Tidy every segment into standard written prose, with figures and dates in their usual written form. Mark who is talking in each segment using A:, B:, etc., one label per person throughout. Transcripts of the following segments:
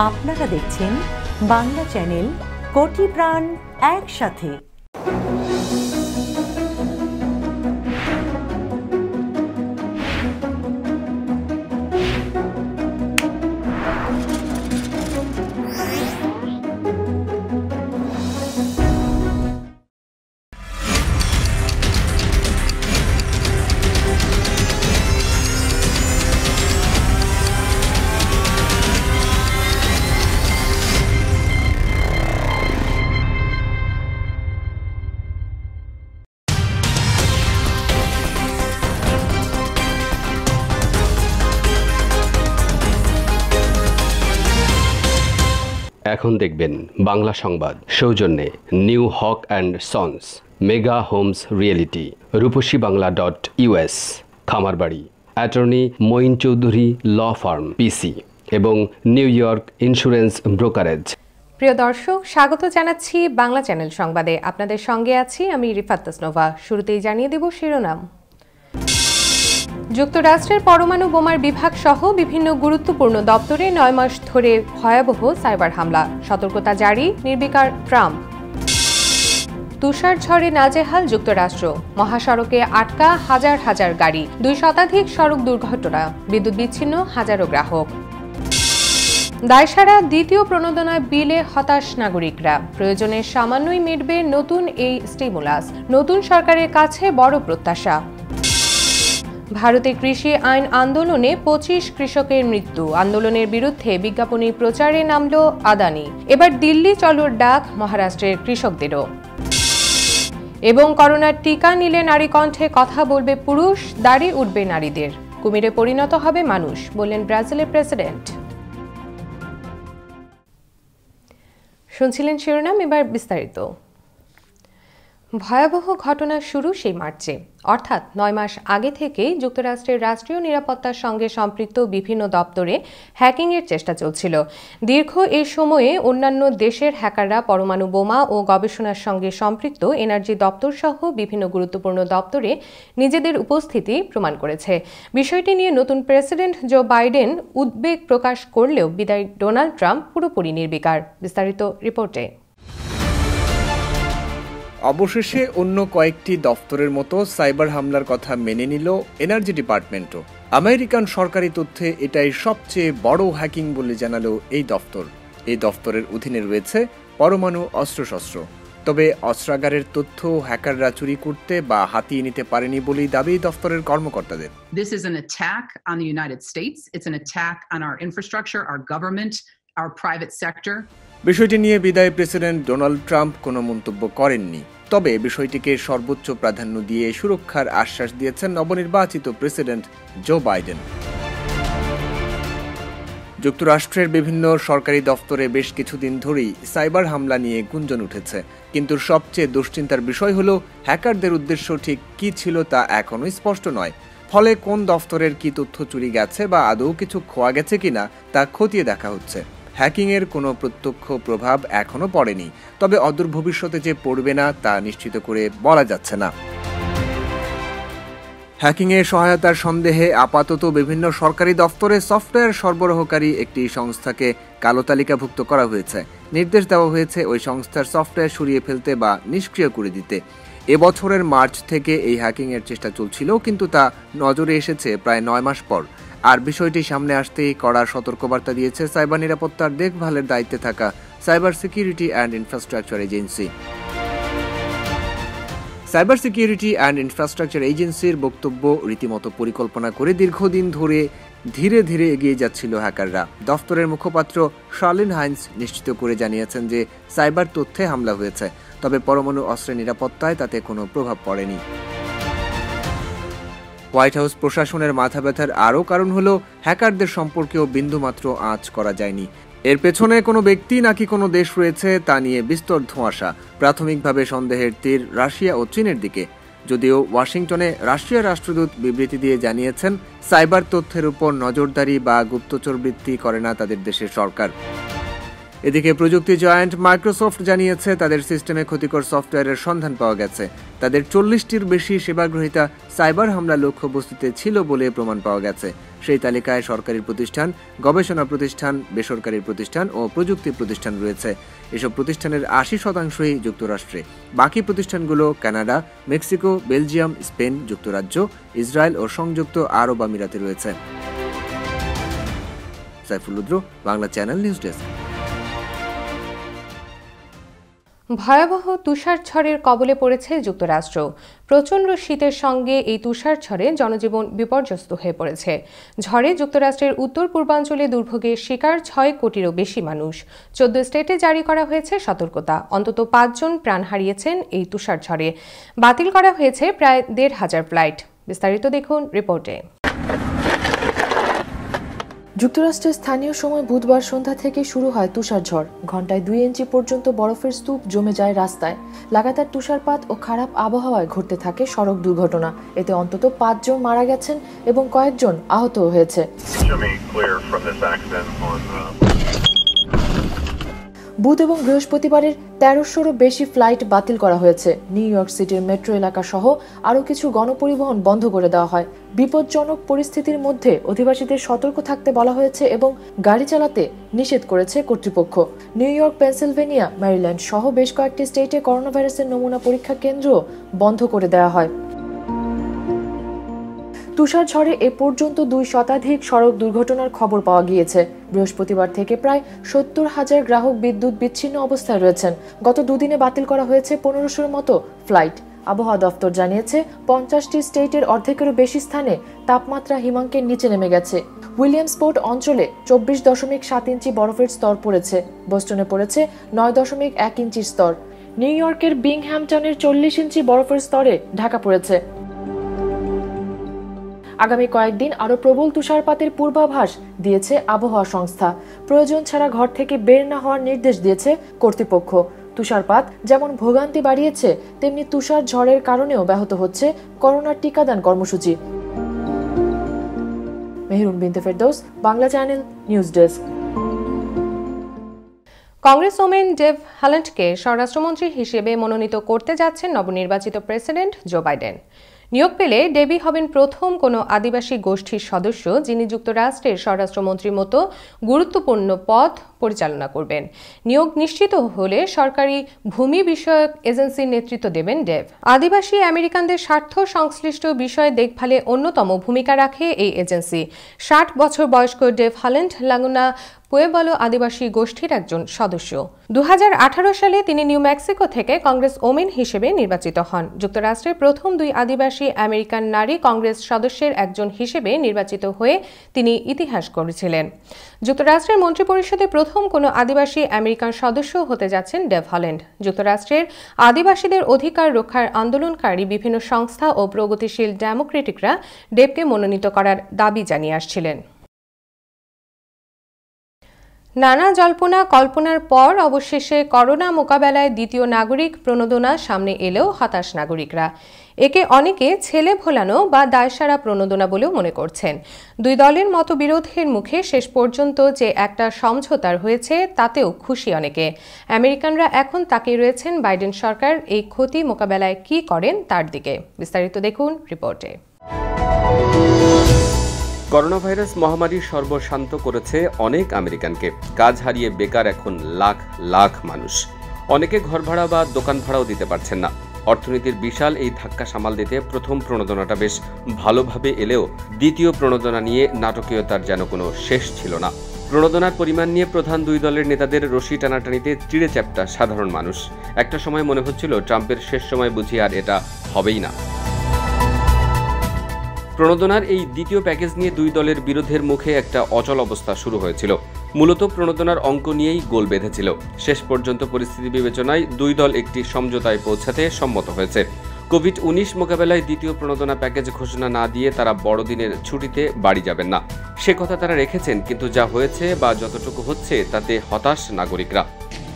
A: আপনারা দেখছেন বাংলা চ্যানেল কোটি প্রাণ একসাথে।
B: এখন দেখবেন বাংলা সংবাদ সৌজন্যে new Haque and sons, mega homes reality, রূপসীবাংলা.us, খামারবাড়ি, attorney Moin Chowdhury law firm PC এবং নিউ ইয়র্ক ইন্স্যুরেন্স ব্রোকারেজ।
C: প্রিয় দর্শক, স্বাগত জানাচ্ছি বাংলা চ্যানেল সংবাদে। আপনাদের সঙ্গে আছি আমি রিফাত তাসনোভা। শুরুতেই জানিয়ে দেব শিরোনাম। যুক্তরাষ্ট্রের পরমাণু বোমার বিভাগ সহ বিভিন্ন গুরুত্বপূর্ণ দপ্তরে 9 মাস ধরে ভয়াবহ সাইবার হামলা, সতর্কতা জারি, নির্বিকার ট্রাম্প। তুষার ঝড়ে নাজেহাল যুক্তরাষ্ট্র, মহাসড়কে আটকা হাজার হাজার গাড়ি, 2 শতাধিক সড়ক দুর্ঘটনা, বিদ্যুৎ বিচ্ছিন্ন হাজারো গ্রাহক। দায়সারা দ্বিতীয় প্রণোদনা বিলে হতাশ নাগরিকরা, প্রয়োজনের সামান্যই মিটবে নতুন এই স্টিমুলাস, নতুন সরকারের কাছে বড় প্রত্যাশা। ভারতে কৃষি আইন আন্দোলনে 25 কৃষকের মৃত্যু, আন্দোলনের বিরুদ্ধে বিজ্ঞাপনী প্রচারে নামল আদানি। এবার দিল্লি চলোর ডাক মহারাষ্ট্রের কৃষকদেরও। এবং করোনার টিকা নিলে নারী কণ্ঠে কথা বলবে পুরুষ, দাড়ি উঠবে নারীদের, কুমিরে পরিণত হবে মানুষ, বললেন ব্রাজিলের প্রেসিডেন্ট। শুনছিলেন শিরোনাম, এবার বিস্তারিত। ভয়াবহ ঘটনা শুরু সেই মার্চে, অর্থাৎ 9 মাস আগে থেকেই যুক্তরাষ্ট্রের রাষ্ট্রীয় নিরাপত্তার সঙ্গে সম্পৃক্ত বিভিন্ন দপ্তরে হ্যাকিংয়ের চেষ্টা চলছিল। দীর্ঘ এই সময়ে অন্যান্য দেশের হ্যাকাররা পরমাণু বোমা ও গবেষণার সঙ্গে সম্পৃক্ত এনার্জি দপ্তর সহ বিভিন্ন গুরুত্বপূর্ণ দপ্তরে নিজেদের উপস্থিতি প্রমাণ করেছে। বিষয়টি নিয়ে নতুন প্রেসিডেন্ট জো বাইডেন উদ্বেগ প্রকাশ করলেও বিদায়ী ডোনাল্ড ট্রাম্প পুরোপুরি নির্বিকার। বিস্তারিত রিপোর্টে।
D: অবশেষে অন্য কয়েকটি দফতরের মতো সাইবার হামলার কথা মেনে নিল এনার্জি ডিপার্টমেন্টও। আমেরিকান সরকারি তথ্যে এটাই সবচেয়ে বড় হ্যাকিং বলে জানালো এই দফতর। এই দফতরের অধীনে রয়েছে পরমাণু অস্ত্রশস্ত্র। তবে অস্ত্রাগারের তথ্য হ্যাকাররা চুরি করতে বা হাতিয়ে নিতে পারেনি বলেই দাবি দফতরের কর্মকর্তাদের।
E: This is an attack on the United States. It's an attack on our infrastructure, our government, our private sector.
D: বিষয়টি নিয়ে বিদায়ী প্রেসিডেন্ট ডোনাল্ড ট্রাম্প কোনো মন্তব্য করেননি। তবে বিষয়টিকে সর্বোচ্চ প্রাধান্য দিয়ে সুরক্ষার আশ্বাস দিয়েছেন নবনির্বাচিত প্রেসিডেন্ট জো বাইডেন। যুক্তরাষ্ট্রের বিভিন্ন সরকারি দফতরে বেশ কিছুদিন ধরেই সাইবার হামলা নিয়ে গুঞ্জন উঠেছে, কিন্তু সবচেয়ে দুশ্চিন্তার বিষয় হলো হ্যাকারদের উদ্দেশ্য ঠিক কী ছিল তা এখনো স্পষ্ট নয়। ফলে কোন দফতরের কি তথ্য চুরি গেছে বা আদৌ কিছু খোয়া গেছে কিনা তা খতিয়ে দেখা হচ্ছে। হ্যাকিংয়ের কোনো প্রত্যক্ষ প্রভাব এখনও পড়েনি, তবে অদূর ভবিষ্যতে যে পড়বে না তা নিশ্চিত করে বলা যাচ্ছে না। হ্যাকিংয়ে সহায়তার সন্দেহে আপাতত বিভিন্ন সরকারি দফতরে সফটওয়্যার সরবরাহকারী একটি সংস্থাকে কালো তালিকাভুক্ত করা হয়েছে। নির্দেশ দেওয়া হয়েছে ওই সংস্থার সফটওয়্যার সরিয়ে ফেলতে বা নিষ্ক্রিয় করে দিতে। এবছরের মার্চ থেকে এই হ্যাকিংয়ের চেষ্টা চলছিল, কিন্তু তা নজরে এসেছে প্রায় 9 মাস পর। আর বিষয়টি সামনে আসতেই কড়া সতর্কবার্তা দিয়েছে সাইবার নিরাপত্তার দেখভালের দায়িত্বে থাকা cyber security and infrastructure agency. Cyber security and infrastructure এজেন্সির বক্তব্য, রীতিমতো পরিকল্পনা করে দীর্ঘদিন ধরে ধীরে ধীরে এগিয়ে যাচ্ছিল হ্যাকাররা। দফতরের মুখপাত্র শার্লিন হাইন্স নিশ্চিত করে জানিয়েছেন যে সাইবার তথ্যে হামলা হয়েছে, তবে পরমাণু অস্ত্রের নিরাপত্তায় তাতে কোনো প্রভাব পড়েনি। হোয়াইট হাউস প্রশাসনের মাথা ব্যথার আরও কারণ হলো হ্যাকারদের সম্পর্কেও বিন্দুমাত্র আঁচ করা যায়নি। এর পেছনে কোনো ব্যক্তি নাকি কোনো দেশ রয়েছে তা নিয়ে বিস্তর ধোঁয়াশা। প্রাথমিকভাবে সন্দেহের তীর রাশিয়া ও চীনের দিকে, যদিও ওয়াশিংটনে রাশিয়ার রাষ্ট্রদূত বিবৃতি দিয়ে জানিয়েছেন সাইবার তথ্যের উপর নজরদারি বা গুপ্তচর বৃত্তি করে না তাদের দেশের সরকার। এদিকে প্রযুক্তি জয়ান্ট মাইক্রোসফট জানিয়েছে তাদের সিস্টেমে ক্ষতিকর সফটওয়্যারের সন্ধান পাওয়া গেছে। তাদের 40টির বেশি সেবাগ্রহীতা সাইবার হামলা লক্ষ্যবস্তুতে ছিল বলে প্রমাণ পাওয়া গেছে। সেই তালিকায় সরকারি প্রতিষ্ঠান, গবেষণা প্রতিষ্ঠান, বেসরকারি প্রতিষ্ঠান ও প্রযুক্তি প্রতিষ্ঠান রয়েছে। এসব প্রতিষ্ঠানের 80%ই যুক্তরাষ্ট্রে। বাকি প্রতিষ্ঠানগুলো কানাডা, মেক্সিকো, বেলজিয়াম, স্পেন, যুক্তরাজ্য, ইসরায়েল ও সংযুক্ত আরব আমিরাতে রয়েছে। সাইফুল রুদ্র, বাংলা চ্যানেল নিউজ ডেস্ক।
C: ভয়াবহ তুষার ঝড়ের কবলে পড়েছে যুক্তরাষ্ট্র। প্রচণ্ড শীতের সঙ্গে এই তুষার ঝড়ে জনজীবন বিপর্যস্ত হয়ে পড়েছে। ঝড়ে যুক্তরাষ্ট্রের উত্তর পূর্বাঞ্চলে দুর্ভোগের শিকার 6 কোটিরও বেশি মানুষ। 14 স্টেটে জারি করা হয়েছে সতর্কতা। অন্তত 5 জন প্রাণ হারিয়েছেন এই তুষার ঝড়ে। বাতিল করা হয়েছে প্রায় 1,500 ফ্লাইট। বিস্তারিত দেখুন রিপোর্টে।
F: যুক্তরাষ্ট্রের স্থানীয় সময় বুধবার সন্ধ্যা থেকে শুরু হয় তুষার ঝড়। ঘন্টায় 2 ইঞ্চি পর্যন্ত বরফের স্তূপ জমে যায় রাস্তায়। লাগাতার তুষারপাত ও খারাপ আবহাওয়ায় ঘটতে থাকে সড়ক দুর্ঘটনা। এতে অন্তত 5 জন মারা গেছেন এবং কয়েকজন আহত হয়েছে। বুধ এবং বৃহস্পতিবারের 1300-রও বেশি ফ্লাইট বাতিল করা হয়েছে। নিউ ইয়র্ক সিটির মেট্রো এলাকা সহ আরও কিছু গণপরিবহন বন্ধ করে দেওয়া হয়। বিপজ্জনক পরিস্থিতির মধ্যে অধিবাসীদের সতর্ক থাকতে বলা হয়েছে এবং গাড়ি চালাতে নিষেধ করেছে কর্তৃপক্ষ। নিউ ইয়র্ক, পেনসিলভেনিয়া, ম্যারিল্যান্ড সহ বেশ কয়েকটি স্টেটে করোনা ভাইরাসের নমুনা পরীক্ষা কেন্দ্রও বন্ধ করে দেওয়া হয়। তুষার ঝড়ে এ পর্যন্ত 2 শতাধিক সড়ক দুর্ঘটনার খবর পাওয়া গিয়েছে। বৃহস্পতিবার থেকে প্রায় 70,000 গ্রাহক বিদ্যুৎ বিচ্ছিন্ন অবস্থায় রয়েছেন। গত 2 দিনে বাতিল করা হয়েছে 1500-র মতো ফ্লাইট। আবহাওয়া দফতর জানিয়েছে 50টি স্টেটের অর্ধেকেরও বেশি স্থানে তাপমাত্রা হিমাঙ্কের নিচে নেমে গেছে। উইলিয়ামসপোর্ট অঞ্চলে 24.7 ইঞ্চি বরফের স্তর পড়েছে। বোস্টনে পড়েছে 9.1 ইঞ্চির স্তর। নিউ ইয়র্কের বিংহ্যামটনের 40 ইঞ্চি বরফের স্তরে ঢাকা পড়েছে। আগামী কয়েকদিন আরও প্রবল তুষারপাতের পূর্বাভাস দিয়েছে আবহাওয়া সংস্থা। প্রয়োজন ছাড়া ঘর থেকে বের না হওয়ার নির্দেশ দিয়েছে কর্তৃপক্ষ। তুষারপাত যেমন ভোগান্তি বাড়িয়েছে, তেমনি তুষার ঝড়ের কারণেও ব্যাহত হচ্ছে করোনার টিকাদান কর্মসূচি। Mehrun Binte Ferdous, Bangla channel news desk.
C: Congresswoman Deb হ্যালেন্ডকে স্বরাষ্ট্রমন্ত্রী হিসেবে মনোনীত করতে যাচ্ছেন নবনির্বাচিত প্রেসিডেন্ট জো বাইডেন। নিয়োগ পেলে ডেভি হবেন প্রথম কোনো আদিবাসী গোষ্ঠীর সদস্য যিনি যুক্তরাষ্ট্রের স্বরাষ্ট্রমন্ত্রীর মতো গুরুত্বপূর্ণ পদ পরিচালনা করবেন। নিয়োগ নিশ্চিত হলে সরকারি ভূমি বিষয়ক এজেন্সির নেতৃত্ব দেবেন ডেভ। আদিবাসী আমেরিকানদের স্বার্থ সংশ্লিষ্ট বিষয়ে দেখভালে অন্যতম ভূমিকা রাখে এই এজেন্সি। 60 বছর বয়স্ক ডেভ হ্যালেন্ড লাগুনা পুয়েবলো আদিবাসী গোষ্ঠীর একজন সদস্য। 2018 সালে তিনি নিউ মেক্সিকো থেকে কংগ্রেস ওমেন হিসেবে নির্বাচিত হন। যুক্তরাষ্ট্রের প্রথম 2 আদিবাসী আমেরিকান নারী কংগ্রেস সদস্যের একজন হিসেবে নির্বাচিত হয়ে তিনি ইতিহাস গড়েছিলেন। যুক্তরাষ্ট্রের মন্ত্রিপরিষদে প্রথম কোনো আদিবাসী আমেরিকান সদস্য হতে যাচ্ছেন ডেভ হ্যালেন্ড। যুক্তরাষ্ট্রের আদিবাসীদের অধিকার রক্ষার আন্দোলনকারী বিভিন্ন সংস্থা ও প্রগতিশীল ডেমোক্রেটিকরা ডেভকে মনোনীত করার দাবি জানিয়ে আসছিলেন। নানা জল্পনা কল্পনার পর অবশেষে করোনা মোকাবেলায় দ্বিতীয় নাগরিক প্রণোদনা সামনে এলেও হতাশ নাগরিকরা। একে অনেকে ছেলে ভোলানো বা দায়সারা প্রণোদনা বলেও মনে করছেন। 2 দলের মতবিরোধের মুখে শেষ পর্যন্ত যে একটা সমঝোতার হয়েছে তাতেও খুশি অনেকে। আমেরিকানরা এখন তাকিয়ে রয়েছেন বাইডেন সরকার এই ক্ষতি মোকাবেলায় কি করেন তার দিকে। বিস্তারিত দেখুন রিপোর্টে।
B: করোনা ভাইরাস মহামারী সর্বশান্ত করেছে অনেক আমেরিকানকে। কাজ হারিয়ে বেকার এখন লাখ লাখ মানুষ। অনেকে ঘর ভাড়া বা দোকান ভাড়াও দিতে পারছেন না। অর্থনীতির বিশাল এই ধাক্কা সামাল দিতে প্রথম প্রণোদনাটা বেশ ভালোভাবে এলেও দ্বিতীয় প্রণোদনা নিয়ে নাটকীয়তার যেন কোনো শেষ ছিল না। প্রণোদনার পরিমাণ নিয়ে প্রধান 2 দলের নেতাদের রশি টানাটানিতে চিড়ে চ্যাপ্টা সাধারণ মানুষ। একটা সময় মনে হচ্ছিল ট্রাম্পের শেষ সময় বুঝি আর এটা হবেই না। প্রণোদনার এই দ্বিতীয় প্যাকেজ নিয়ে 2 দলের বিরোধের মুখে একটা অচল অবস্থা শুরু হয়েছিল। মূলত প্রণোদনার অঙ্ক নিয়েই গোল বেঁধেছিল। শেষ পর্যন্ত পরিস্থিতি বিবেচনায় 2 দল একটি সমঝোতায় পৌঁছাতে সম্মত হয়েছে। কোভিড-19 মোকাবেলায় দ্বিতীয় প্রণোদনা প্যাকেজ ঘোষণা না দিয়ে তারা বড়দিনের ছুটিতে বাড়ি যাবেন না, সে কথা তারা রেখেছেন। কিন্তু যা হয়েছে বা যতটুকু হচ্ছে তাতে হতাশ নাগরিকরা।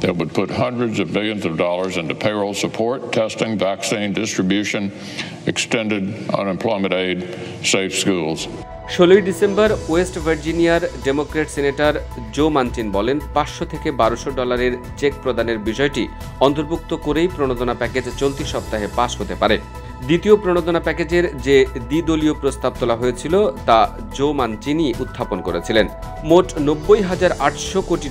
G: That would put hundreds of billions of dollars into payroll support, testing, vaccine distribution, extended unemployment aid, safe schools.
B: 16 December West ভার্জিনিয়ার ডেমোক্র্যাট সিনেটর জো মানচিন বলেন $500 থেকে $1200 চেক প্রদানের বিষয়টি অন্তর্ভুক্ত করেই প্রণোদনা প্যাকেজ চলতি সপ্তাহে পাশ হতে পারে। দ্বিতীয় প্রণোদনা প্যাকেজের যে দ্বিদলীয় প্রস্তাব তোলা হয়েছিল তা জো মানচিনি উত্থাপন করেছিলেন। মোট $90,800 কোটি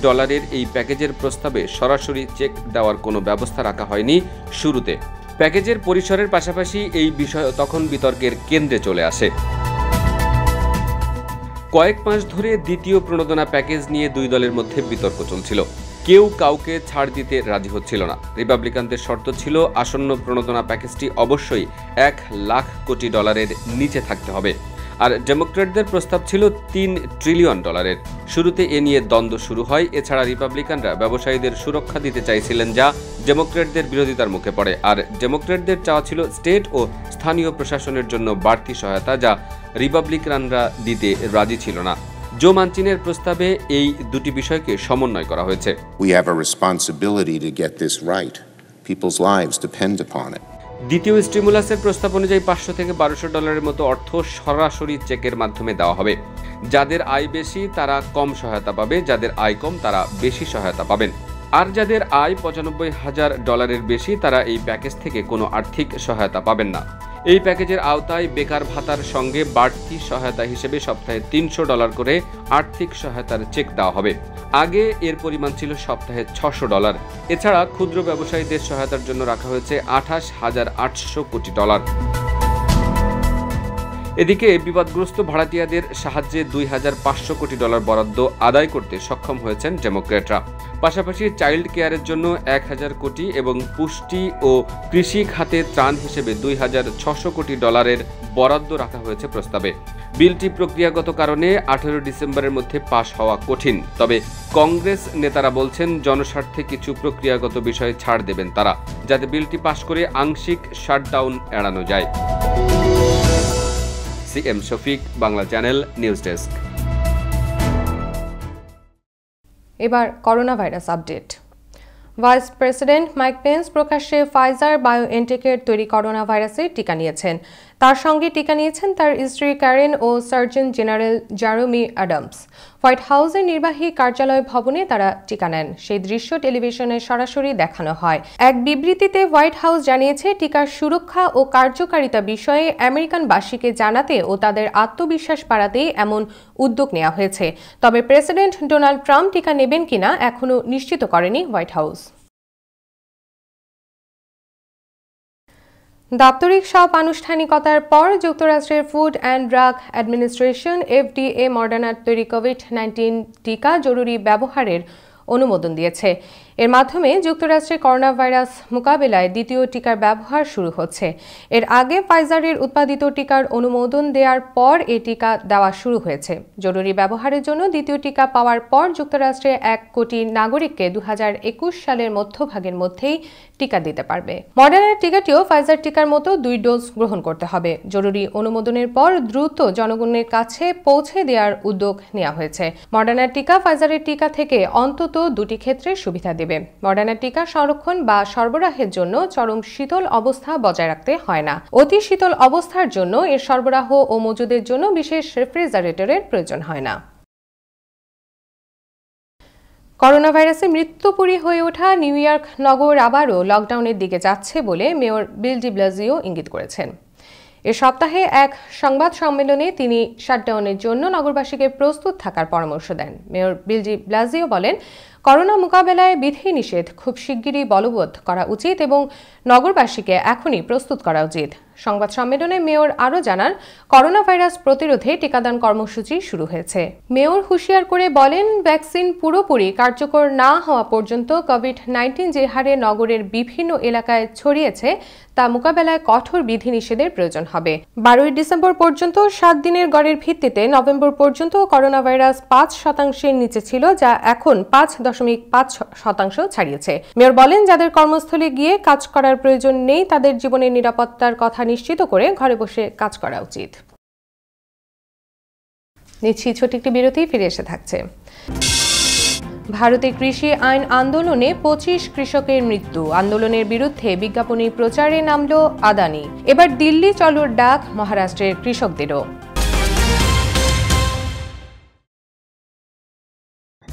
B: এই প্যাকেজের প্রস্তাবে সরাসরি চেক দেওয়ার কোনো ব্যবস্থা রাখা হয়নি শুরুতে। প্যাকেজের পরিসরের পাশাপাশি এই বিষয় তখন বিতর্কের কেন্দ্রে চলে আসে। কয়েক মাস ধরে দ্বিতীয় প্রণোদনা প্যাকেজ নিয়ে দুই দলের মধ্যে বিতর্ক চলছিল। কেউ কাউকে ছাড় দিতে রাজি হচ্ছিল না। রিপাবলিকানদের শর্ত ছিল আসন্ন প্রণোদনা প্যাকেজটি অবশ্যই $1 লাখ কোটি নিচে থাকতে হবে, আর ডেমোক্র্যাটদের প্রস্তাব ছিল $3 ট্রিলিয়ন। শুরুতে এ নিয়ে দ্বন্দ্ব শুরু হয়। এছাড়া রিপাবলিকানরা ব্যবসায়ীদের সুরক্ষা দিতে চাইছিলেন, যা ডেমোক্র্যাটদের বিরোধিতার মুখে পড়ে, আর ডেমোক্র্যাটদের চাওয়া ছিল স্টেট ও স্থানীয় প্রশাসনের জন্য বাড়তি সহায়তা, যা রিপাবলিকানরা দিতে রাজি ছিল না। জো মানচিনের প্রস্তাবে এই দুটি বিষয়কে সমন্বয় করা হয়েছে।
H: We have a responsibility to get this right. People's lives depend upon it.
B: দ্বিতীয় স্টিমুলাসের প্রস্তাব অনুযায়ী $500 থেকে $1200 মতো অর্থ সরাসরি চেকের মাধ্যমে দেওয়া হবে। যাদের আয় বেশি তারা কম সহায়তা পাবে, যাদের আয় কম তারা বেশি সহায়তা পাবেন, আর যাদের আয় $95,000 বেশি তারা এই প্যাকেজ থেকে কোনো আর্থিক সহায়তা পাবেন না। এই প্যাকেজের আওতায় বেকার ভাতার সঙ্গে বাড়তি সহায়তা হিসেবে সপ্তাহে $300 করে আর্থিক সহায়তার চেক দেওয়া হবে। আগে এর পরিমাণ ছিল সপ্তাহে $600। এছাড়া ক্ষুদ্র ব্যবসায়ীদের সহায়তার জন্য রাখা হয়েছে $28,800 কোটি। এদিকে বিবাদগ্রস্ত ভাড়াটিয়াদের সাহায্যে $2,500 কোটি বরাদ্দ আদায় করতে সক্ষম হয়েছেন ডেমোক্র্যাটরা। পাশাপাশি চাইল্ড কেয়ারের জন্য 1,000 কোটি এবং পুষ্টি ও কৃষি খাতে ত্রাণ হিসেবে $2,600 কোটি বরাদ্দ রাখা হয়েছে প্রস্তাবে। বিলটি প্রক্রিয়াগত কারণে 18 ডিসেম্বরের মধ্যে পাশ হওয়া কঠিন। তবে কংগ্রেস নেতারা বলছেন জনস্বার্থে কিছু প্রক্রিয়াগত বিষয়ে ছাড় দেবেন তারা, যাতে বিলটি পাশ করে আংশিক শাটডাউন এড়ানো যায়। CM Shafiq, Bangla channel, news desk.
C: এবার corona virus update. Vice president Mike Pence প্রকাশ্যে ফাইজার বায়োএনটেকের তৈরি করোনা ভাইরাসের টিকা নিয়েছেন। তার সঙ্গে টিকা নিয়েছেন তার স্ত্রী ক্যারেন ও সার্জন জেনারেল জারোমি অ্যাডামস। হোয়াইট হাউসের নির্বাহী কার্যালয় ভবনে তারা টিকা নেন। সেই দৃশ্য টেলিভিশনে সরাসরি দেখানো হয়। এক বিবৃতিতে হোয়াইট হাউস জানিয়েছে, টিকার সুরক্ষা ও কার্যকারিতা বিষয়ে আমেরিকানবাসীকে জানাতে ও তাদের আত্মবিশ্বাস বাড়াতেই এমন উদ্যোগ নেওয়া হয়েছে। তবে প্রেসিডেন্ট ডোনাল্ড ট্রাম্প টিকা নেবেন কিনা এখনও নিশ্চিত করেনি হোয়াইট হাউস। দাপ্তরিক সব আনুষ্ঠানিকতার পর যুক্তরাষ্ট্রের food and drug administration FDA মডার্নার তৈরি কোভিড-19 টিকা জরুরি ব্যবহারের অনুমোদন দিয়েছে। এর মাধ্যমে যুক্তরাষ্ট্রে করোনা ভাইরাস মোকাবিলায় দ্বিতীয় টিকার ব্যবহার শুরু হচ্ছে। এর আগে ফাইজারের উৎপাদিত টিকার অনুমোদন দেওয়ার পর এই টিকা দেওয়া শুরু হয়েছে। জরুরি ব্যবহারের জন্য দ্বিতীয় টিকা পাওয়ার পর যুক্তরাষ্ট্রে 1 কোটি নাগরিককে 2021 সালের মধ্যভাগের মধ্যেই টিকা দিতে পারবে। মডার্নার টিকাটিও ফাইজার টিকার মতো 2 ডোজ গ্রহণ করতে হবে। জরুরি অনুমোদনের পর দ্রুত জনগণের কাছে পৌঁছে দেওয়ার উদ্যোগ নেওয়া হয়েছে। মডার্নার টিকা ফাইজারের টিকা থেকে অন্তত 2টি ক্ষেত্রে সুবিধা দেবে। মডার্না টিকা সংরক্ষণ বা সরবরাহের জন্য চরম শীতল অবস্থা বজায় রাখতে হয় না। অতি শীতল অবস্থার জন্য এর সরবরাহ ও মজুদের জন্য বিশেষ রেফ্রিজারেটরের প্রয়োজন হয় না। করোনা ভাইরাসে মৃত্যুপুরী হয়ে ওঠা নিউ ইয়র্ক নগর আবারও লকডাউনের দিকে যাচ্ছে বলে মেয়র বিল ডি ব্লাজিও ইঙ্গিত করেছেন। এ সপ্তাহে এক সংবাদ সম্মেলনে তিনি শাটডাউনের জন্য নগরবাসীকে প্রস্তুত থাকার পরামর্শ দেন। মেয়র বিল ডি ব্লাজিও বলেন, করোনা মোকাবেলায় বিধিনিষেধ খুব শিগগিরই বলবৎ করা উচিত এবং নগরবাসীকে এখনই প্রস্তুত করা উচিত। সংবাদ সম্মেলনে মেয়র আরও জানান, করোনা ভাইরাস প্রতিরোধে টিকাদান কর্মসূচি শুরু হয়েছে। মেয়র হুঁশিয়ার করে বলেন, ভ্যাকসিন পুরোপুরি কার্যকর না হওয়া পর্যন্ত কোভিড-19 যে হারে নগরের বিভিন্ন এলাকায় ছড়িয়েছে তা মোকাবেলায় কঠোর বিধিনিষেধের প্রয়োজন হবে। 12 ডিসেম্বর পর্যন্ত 7 দিনের গড়ের ভিত্তিতে নভেম্বর পর্যন্ত করোনা ভাইরাস 5% নিচে ছিল, যা এখন 5.5% ছাড়িয়েছে। মেয়র বলেন, যাদের কর্মস্থলে গিয়ে কাজ করার প্রয়োজন নেই তাদের জীবনের নিরাপত্তার কথা নিশ্চিত করে ঘরে বসে কাজ করা উচিত। নিচ্ছি ছোট একটি বিরতি, ফিরে এসে থাকছে। ভারতে কৃষি আইন আন্দোলনে 25 কৃষকের মৃত্যু। আন্দোলনের বিরুদ্ধে বিজ্ঞাপনী প্রচারে নামল আদানি। এবার দিল্লি চলোর ডাক মহারাষ্ট্রের কৃষকদেরও।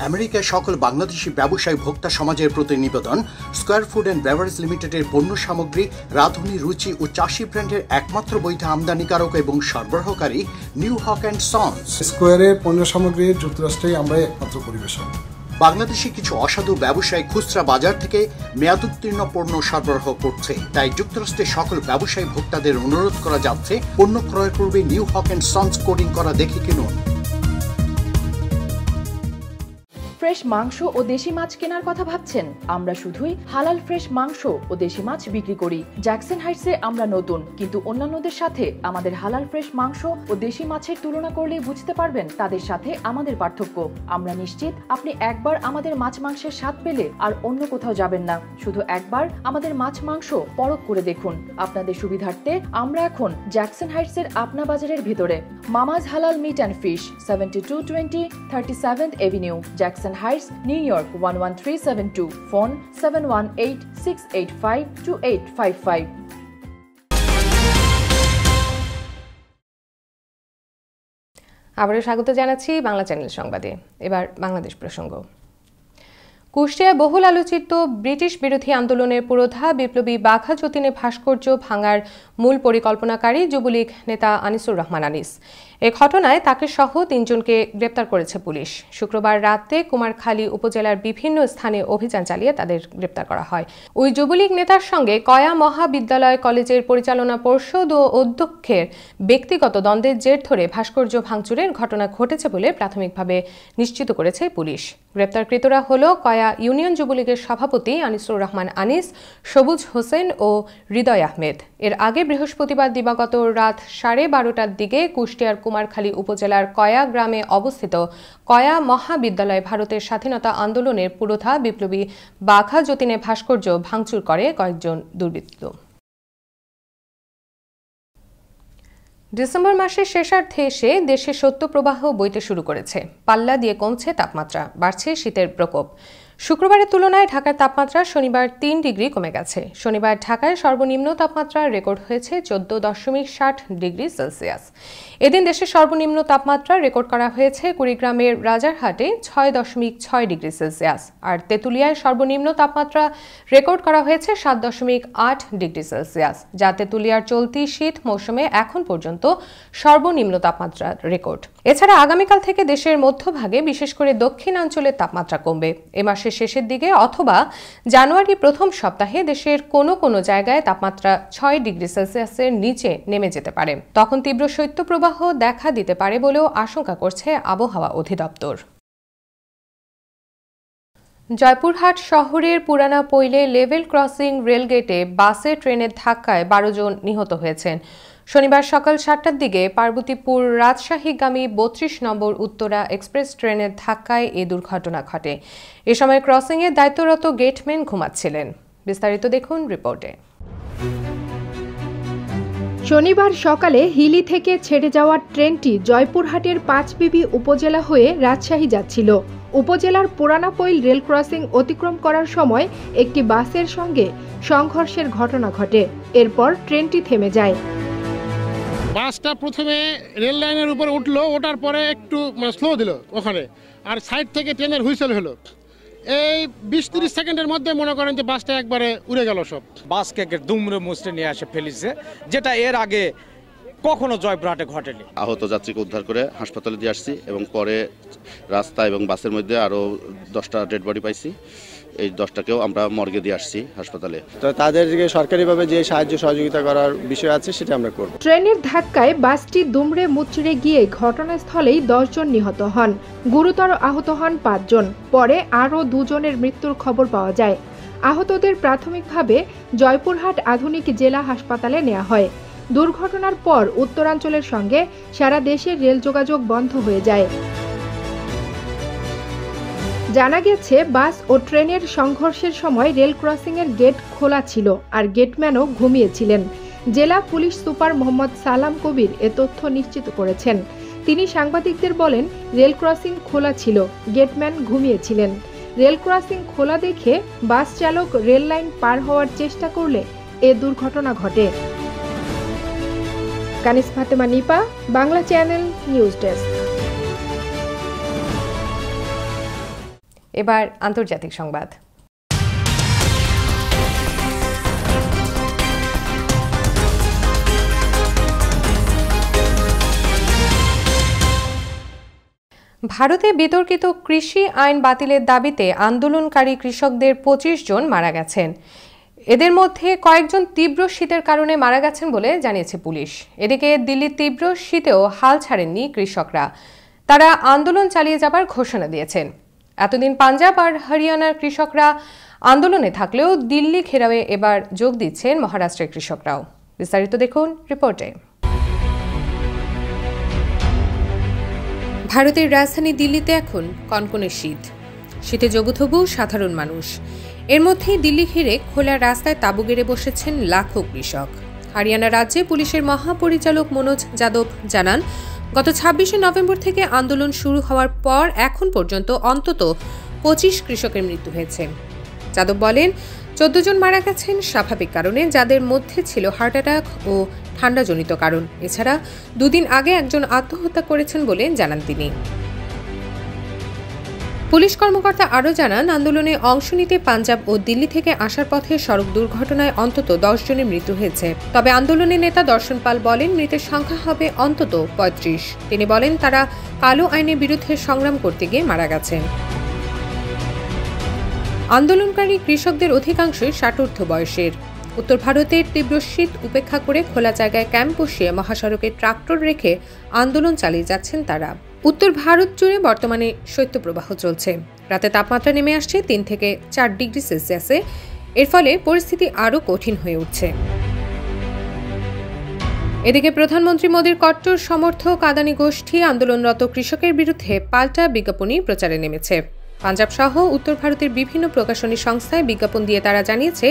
I: আমেরিকার সকল বাংলাদেশি ব্যবসায়ী ভোক্তা সমাজের প্রতি নিবেদন, স্কয়ার ফুড অ্যান্ড বেভারেজ লিমিটেডের পণ্য সামগ্রী, রাঁধুনি, রুচি ও চাষি ব্র্যান্ডের একমাত্র বৈধ আমদানিকারক এবং সরবরাহকারী নিউ হক অ্যান্ড সন্স।
J: স্কয়ারের পণ্য সামগ্রীর যুক্তরাষ্ট্রেই আমরাই একমাত্র পরিবেশক।
I: বাংলাদেশি কিছু অসাধু ব্যবসায়ী খুচরা বাজার থেকে মেয়াদোত্তীর্ণ পণ্য সরবরাহ করছে, তাই যুক্তরাষ্ট্রের সকল ব্যবসায়ী ভোক্তাদের অনুরোধ করা যাচ্ছে পণ্য ক্রয়ের পূর্বে new Haque and sons coding করা দেখে কিনুন।
F: ফ্রেশ মাংস ও দেশি মাছ কেনার কথা ভাবছেন? আমরা শুধুই হালাল ফ্রেশ মাংস ও দেশি মাছ বিক্রি করি। জ্যাকসন হাইটসে আমরা নতুন, কিন্তু অন্যান্যদের সাথে আমাদের হালাল ফ্রেশ মাংস ও দেশি মাছের তুলনা করলেই বুঝতে পারবেন তাদের সাথে আমাদের পার্থক্য। আমরা নিশ্চিত আপনি একবার আমাদের মাছ মাংসের স্বাদ পেলে আর অন্য কোথাও যাবেন না। শুধু একবার আমাদের মাছ মাংস পরখ করে দেখুন। আপনাদের সুবিধার্থে আমরা এখন জ্যাকসন হাইটসের আপনা বাজারের ভিতরে। Mama's Halal meat and fish, 7220 37th avenue, Jackson Heights, New York 11372. Phone 718-685-2855.
C: আবারও স্বাগত জানাচ্ছি বাংলা চ্যানেল সংবাদে। এবার বাংলাদেশ প্রসঙ্গ। কুষ্টিয়ায় বহুল আলোচিত ব্রিটিশ বিরোধী আন্দোলনের পুরোধা বিপ্লবী বাঘা যতীনের ভাস্কর্য ভাঙার মূল পরিকল্পনাকারী যুবলীগ নেতা আনিসুর রহমান আনিস। এ ঘটনায় তাকে সহ 3 জনকে গ্রেপ্তার করেছে পুলিশ। শুক্রবার রাতে কুমারখালী উপজেলার বিভিন্ন স্থানে অভিযান চালিয়ে তাদের গ্রেপ্তার করা হয়। ওই যুবলীগ নেতার সঙ্গে কয়া মহাবিদ্যালয় কলেজের পরিচালনা পর্ষদ ও অধ্যক্ষের ব্যক্তিগত দ্বন্দ্বের জের ধরে ভাস্কর্য ভাঙচুরের ঘটনা ঘটেছে বলে প্রাথমিকভাবে নিশ্চিত করেছে পুলিশ। গ্রেপ্তারকৃতরা হল কয়া ইউনিয়ন যুবলীগের সভাপতি আনিসুর রহমান আনিস, সবুজ হোসেন ও হৃদয় আহমেদ। এর আগে বৃহস্পতিবার দিবাগত রাত 12:30টার দিকে কুষ্টিয়ার কুমারখালী উপজেলার কয়া গ্রামে অবস্থিত কয়া মহাবিদ্যালয় ভারতের স্বাধীনতা আন্দোলনের পুরোধা বিপ্লবী বাঘা যতীনের ভাস্কর্য ভাঙচুর করে কয়েকজন দুর্বৃত্ত। ডিসেম্বর মাসের শেষার্ধে এসে দেশে শৈত্যপ্রবাহ বইতে শুরু করেছে। পাল্লা দিয়ে কমছে তাপমাত্রা, বাড়ছে শীতের প্রকোপ। শুক্রবারের তুলনায় ঢাকার তাপমাত্রা শনিবার 3 ডিগ্রি কমে গেছে। শনিবার ঢাকায় সর্বনিম্ন তাপমাত্রা রেকর্ড হয়েছে 14.60 ডিগ্রি সেলসিয়াস। এদিন দেশের সর্বনিম্ন তাপমাত্রা রেকর্ড করা হয়েছে কুড়িগ্রামের রাজারহাটে 6.6 ডিগ্রি সেলসিয়াস, আর তেঁতুলিয়ায় সর্বনিম্ন তাপমাত্রা রেকর্ড করা হয়েছে 7.8 ডিগ্রি সেলসিয়াস, যা তেঁতুলিয়ার চলতি শীত মৌসুমে এখন পর্যন্ত সর্বনিম্ন তাপমাত্রা রেকর্ড। এছাড়া আগামীকাল থেকে দেশের মধ্যভাগে বিশেষ করে দক্ষিণাঞ্চলের তাপমাত্রা কমবে। এ মাসের শেষের দিকে অথবা জানুয়ারি প্রথম সপ্তাহে দেশের কোনো কোনো জায়গায় তাপমাত্রা 6 ডিগ্রি সেলসিয়াসের নিচে নেমে যেতে পারে। তখন তীব্র শৈত্যপ্রবাহ দেখা দিতে পারে বলেও আশঙ্কা করছে আবহাওয়া অধিদপ্তর। জয়পুরহাট শহরের পুরানা পৈলে লেভেল ক্রসিং রেলগেটে বাসে ট্রেনের ধাক্কায় 12 জন নিহত হয়েছেন। শনিবার সকাল 7টার দিকে পার্বতীপুর রাজশাহীগামী 32 নম্বর উত্তরা এক্সপ্রেস ট্রেনের ধাক্কায় এই দুর্ঘটনা ঘটে। এ সময় ক্রসিংয়ে দায়িত্বরত গেটম্যান ঘুমাচ্ছিলেন। বিস্তারিত দেখুন রিপোর্টে।
K: শনিবার সকালে হিলি থেকে ছেড়ে যাওয়া ট্রেনটি জয়পুরহাটের পাঁচবিবি উপজেলা হয়ে রাজশাহী যাচ্ছিল। উপজেলার পুরানাপৈল রেল ক্রসিং অতিক্রম করার সময় একটি বাসের সঙ্গে সংঘর্ষের ঘটনা ঘটে। এরপর ট্রেনটি থেমে যায়।
L: বাসটা প্রথমে রেল লাইনের উপরে উঠলো, ওঠার পরে একটু স্লো দিল ওখানে, আর সাইড থেকে ট্রেনের হুইসেল হলো। এই 20-30 সেকেন্ডের মধ্যে মনে করেন যে বাসটা একবারে উড়ে গেল সব।
M: বাসকে দুমড়ে মুচড়ে নিয়ে আসে ফেলিছে, যেটা এর আগে কখনো জয়পুরহাটে ঘটেনি।
N: আহত যাত্রীকে উদ্ধার করে হাসপাতালে দিয়ে আসছি এবং পরে রাস্তা এবং বাসের মধ্যে আরও 10টা ডেড বডি পাইছি। এই 10টাকেও আমরা মর্গে দিয়ে আসছি হাসপাতালে।
O: তো তাদেরকে সরকারিভাবে যে সাহায্য সহযোগিতা করার বিষয় আছে সেটা আমরা করব।
K: ট্রেনের ধাক্কায় বাসটি দুমড়ে মুচড়ে গিয়ে ঘটনাস্থলেই 10 জন নিহত হন। গুরুতর আহত হন 5 জন। পরে আরও 2 জনের মৃত্যুর খবর পাওয়া যায়। আহতদের প্রাথমিকভাবে জয়পুরহাট আধুনিক জেলা হাসপাতালে নেওয়া হয়। দুর্ঘটনার পর উত্তরাঞ্চলের সঙ্গে সারা দেশের রেল যোগাযোগ বন্ধ হয়ে যায়। জানা গেছে বাস ও ট্রেনের সংঘর্ষের সময় রেল ক্রসিংয়ের গেট খোলা ছিল, আর গেটম্যানও ঘুমিয়েছিলেন। জেলা পুলিশ সুপার মোহাম্মদ সালাম কবির এ তথ্য নিশ্চিত করেছেন। তিনি সাংবাদিকদের বলেন, রেল ক্রসিং খোলা ছিল, গেটম্যান ঘুমিয়েছিলেন। রেল ক্রসিং খোলা দেখে বাস চালক রেল লাইন পার হওয়ার চেষ্টা করলে এ দুর্ঘটনা ঘটে। Kanis Fatema Nipa, Bangla channel news desk.
C: এবার আন্তর্জাতিক সংবাদ। ভারতে বিতর্কিত কৃষি আইন বাতিলের দাবিতে আন্দোলনকারী কৃষকদের ২৫ জন মারা গেছেন। এদের মধ্যে কয়েকজন তীব্র শীতের কারণে মারা গেছেন বলে জানিয়েছে পুলিশ। এদিকে দিল্লির তীব্র শীতেও হাল ছাড়েননি কৃষকরা, তারা আন্দোলন চালিয়ে যাবার ঘোষণা দিয়েছেন। এতদিন পাঞ্জাব আর হরিয়ানার কৃষকরা আন্দোলনে থাকলেও দিল্লি ঘেরাওয়ে এবার যোগ দিচ্ছেন মহারাষ্ট্রের কৃষকরাও। বিস্তারিত দেখুন রিপোর্টে। ভারতের রাজধানী দিল্লিতে এখন কনকনে শীত, শীতে জবুথবু সাধারণ মানুষ। এর মধ্যেই দিল্লি ঘিরে খোলা রাস্তায় তাঁবু গেড়ে বসেছেন লাখো কৃষক। হরিয়ানা রাজ্যে পুলিশের মহাপরিচালক মনোজ যাদব জানান, গত ২৬শে নভেম্বর থেকে আন্দোলন শুরু হওয়ার পর এখন পর্যন্ত অন্তত ২৫ কৃষকের মৃত্যু হয়েছে। যাদব বলেন, ১৪ জন মারা গেছেন স্বাভাবিক কারণে, যাদের মধ্যে ছিল হার্ট অ্যাটাক ও ঠান্ডাজনিত কারণ। এছাড়া দুদিন আগে একজন আত্মহত্যা করেছেন বলে জানান তিনি। পুলিশ কর্মকর্তা আরও জানান, আন্দোলনে অংশ নিতে পাঞ্জাব ও দিল্লি থেকে আসার পথে সড়ক দুর্ঘটনায় অন্তত ১০ জনের মৃত্যু হয়েছে। তবে আন্দোলনের নেতা দর্শন পাল বলেন, মৃতের সংখ্যা হবে অন্তত ৩৫। তিনি বলেন, তারা কালো আইনের বিরুদ্ধে সংগ্রাম করতে গিয়ে মারা গেছেন। আন্দোলনকারী কৃষকদের অধিকাংশই ৬০ বয়সের। উত্তর ভারতের তীব্র শীত উপেক্ষা করে খোলা জায়গায় ক্যাম্প বসিয়ে মহাসড়কে ট্রাক্টর রেখে আন্দোলন চালিয়ে যাচ্ছেন তারা। উত্তর ভারত জুড়ে বর্তমানে শৈত্যপ্রবাহ চলছে। রাতে তাপমাত্রা নেমে আসছে ৩ থেকে ৪ ডিগ্রি সেলসিয়াসে। এর ফলে পরিস্থিতি আরও কঠিন হয়ে উঠছে। এদিকে প্রধানমন্ত্রী মোদীর কট্টর সমর্থক আদানি গোষ্ঠী আন্দোলনরত কৃষকের বিরুদ্ধে পাল্টা বিজ্ঞাপনী প্রচারে নেমেছে। পাঞ্জাব সহ উত্তর ভারতের বিভিন্ন প্রকাশনী সংস্থায় বিজ্ঞাপন দিয়ে তারা জানিয়েছে,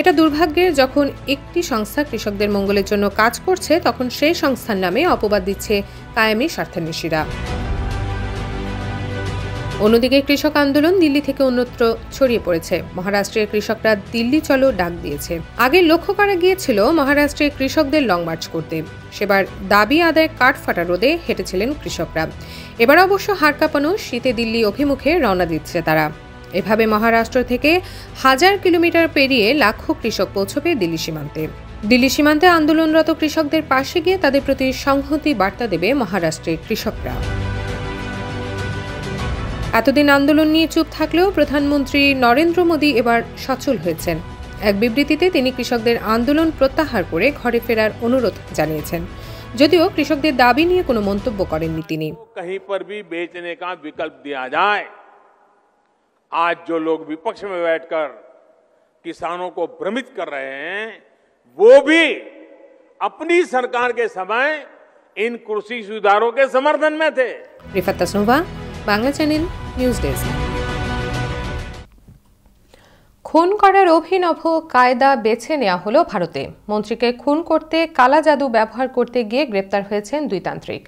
C: এটা দুর্ভাগ্যের, যখন একটি সংস্থা কৃষকদের মঙ্গলের জন্য কাজ করছে তখন সেই সংস্থার নামে অপবাদ দিচ্ছে কায়েমি স্বার্থান্বেষীরা। অন্যদিকে কৃষক আন্দোলন দিল্লি থেকে অন্যত্র ছড়িয়ে পড়েছে। মহারাষ্ট্রের কৃষকরা দিল্লি চলো ডাক দিয়েছে। আগে লক্ষ্য করা গিয়েছিল মহারাষ্ট্রের কৃষকদের লং মার্চ করতে। সেবার দাবি আদায় কাঠফাটা রোদে হেঁটেছিলেন কৃষকরা। এবার অবশ্য হাড় কাঁপানো শীতে দিল্লি অভিমুখে রওনা দিচ্ছে তারা। এভাবে মহারাষ্ট্র থেকে ১০০০ কিলোমিটার পেরিয়ে লাখো কৃষক পৌঁছবে দিল্লি সীমান্তে। দিল্লি সীমান্তে আন্দোলনরত কৃষকদের পাশে গিয়ে তাদের প্রতি সংহতি বার্তা দেবে মহারাষ্ট্রের কৃষকরা। এতদিন আন্দোলন নিয়ে চুপ থাকলেও প্রধানমন্ত্রী নরেন্দ্র মোদী এবার সচল হয়েছেন। এক বিবৃতিতে তিনি কৃষকদের আন্দোলন প্রত্যাহার করে ঘরে ফেরার অনুরোধ জানিয়েছেন। যদিও কৃষকদের দাবি নিয়ে কোনো মন্তব্য করেননি তিনি।
P: आज जो लोग विपक्ष में बैठकर किसानों को भ्रमित कर रहे हैं, वो भी अपनी सरकार के समय इन कृषि सुधारों के समर्थन में थे।
C: रिफात तसनुवा, बांग्ला चैनल, न्यूज डेस्क। খুন করার অভিনব কায়দা বেছে নেওয়া হলো ভারতে। মন্ত্রীকে খুন করতে কালা জাদু ব্যবহার করতে গিয়ে গ্রেপ্তার হয়েছেন 2 তান্ত্রিক।